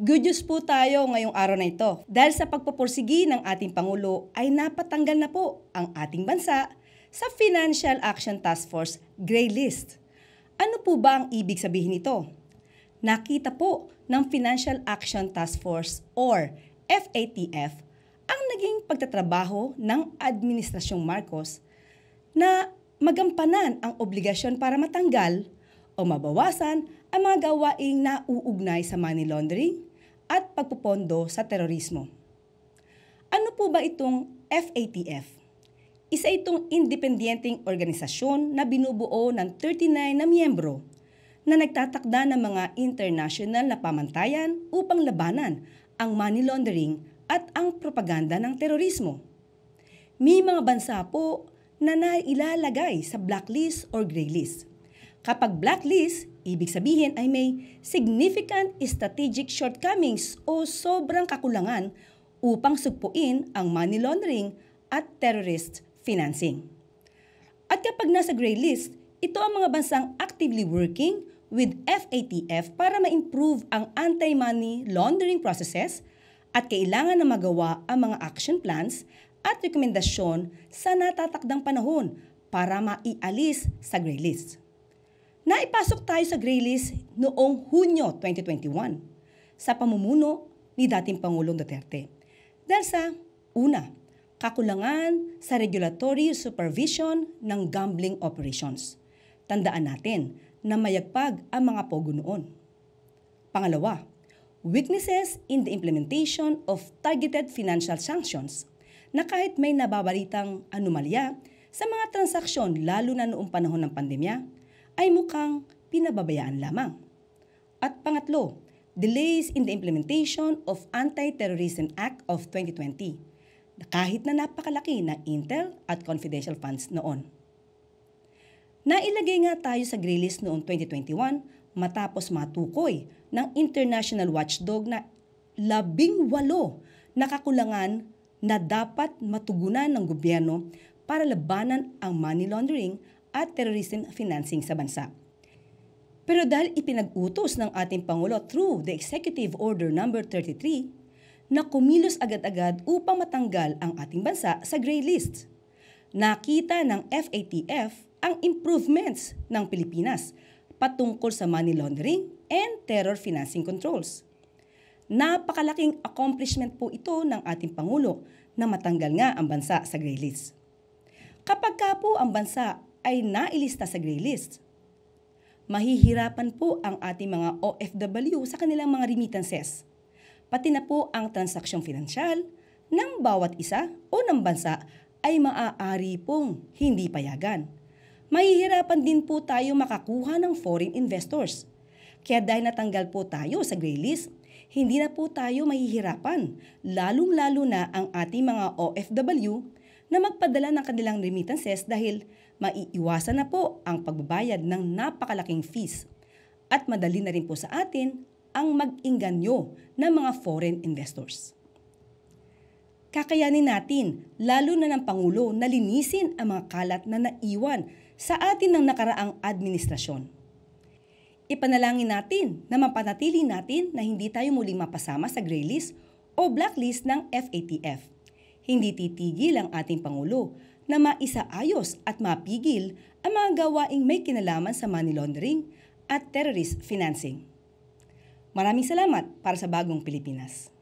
Good news po tayo ngayong araw na ito. Dahil sa pagpupursigi ng ating Pangulo ay napatanggal na po ang ating bansa sa Financial Action Task Force Gray List. Ano po ba ang ibig sabihin nito? Nakita po ng Financial Action Task Force or FATF ang naging pagtatrabaho ng Administrasyong Marcos na magampanan ang obligasyon para matanggal o mabawasan ang mga gawaing nauugnay sa money laundering at pagpupondo sa terorismo. Ano po ba itong FATF? Isa itong independenteng organisasyon na binubuo ng 39 na miyembro na nagtatakda ng mga international na pamantayan upang labanan ang money laundering at ang propaganda ng terorismo. May mga bansa po na nailalagay sa blacklist or gray list. Kapag blacklist, ibig sabihin ay may significant strategic shortcomings o sobrang kakulangan upang sugpuin ang money laundering at terrorist financing. At kapag nasa gray list, ito ang mga bansang actively working with FATF para ma-improve ang anti-money laundering processes at kailangan na magawa ang mga action plans at rekomendasyon sa natatakdang panahon para maialis sa gray list. Naipasok tayo sa gray list noong Hunyo 2021 sa pamumuno ni dating Pangulong Duterte. Dahil sa una, kakulangan sa regulatory supervision ng gambling operations. Tandaan natin na mayagpag ang mga pogo noon. Pangalawa, weaknesses in the implementation of targeted financial sanctions na kahit may nababalitang anomalya sa mga transaksyon lalo na noong panahon ng pandemya, ay mukhang pinababayaan lamang. At pangatlo, delays in the implementation of Anti-Terrorism Act of 2020 na kahit na napakalaki ng intel at confidential funds noon. Nailagay nga tayo sa gray list noong 2021 matapos matukoy ng International Watchdog na 18 na kakulangan na dapat matugunan ng gobyerno para labanan ang money laundering at terrorism financing sa bansa. Pero dahil ipinag-utos ng ating Pangulo through the Executive Order No. 33 na kumilos agad-agad upang matanggal ang ating bansa sa gray list, nakita ng FATF ang improvements ng Pilipinas patungkol sa money laundering and terror financing controls. Napakalaking accomplishment po ito ng ating Pangulo na matanggal nga ang bansa sa gray list. Kapag ka po ang bansa ay nailista sa gray list, mahihirapan po ang ating mga OFW sa kanilang mga remittances, pati na po ang transaksyong pinansyal ng bawat isa o ng bansa ay maaari pong hindi payagan. Mahihirapan din po tayo makakuha ng foreign investors. Kaya dahil natanggal po tayo sa gray list, hindi na po tayo mahihirapan, lalong-lalo na ang ating mga OFW na magpadala ng kanilang remittances dahil maiiwasan na po ang pagbabayad ng napakalaking fees at madali na rin po sa atin ang mag-inganyo ng mga foreign investors. Kakayanin natin, lalo na ng Pangulo, na linisin ang mga kalat na naiwan sa atin ng nakaraang administrasyon. Ipanalangin natin na mapanatili natin na hindi tayo muling mapasama sa gray list o blacklist ng FATF. Hindi titigil ang ating Pangulo na maisaayos at mapigil ang mga gawaing may kinalaman sa money laundering at terrorist financing. Maraming salamat para sa Bagong Pilipinas.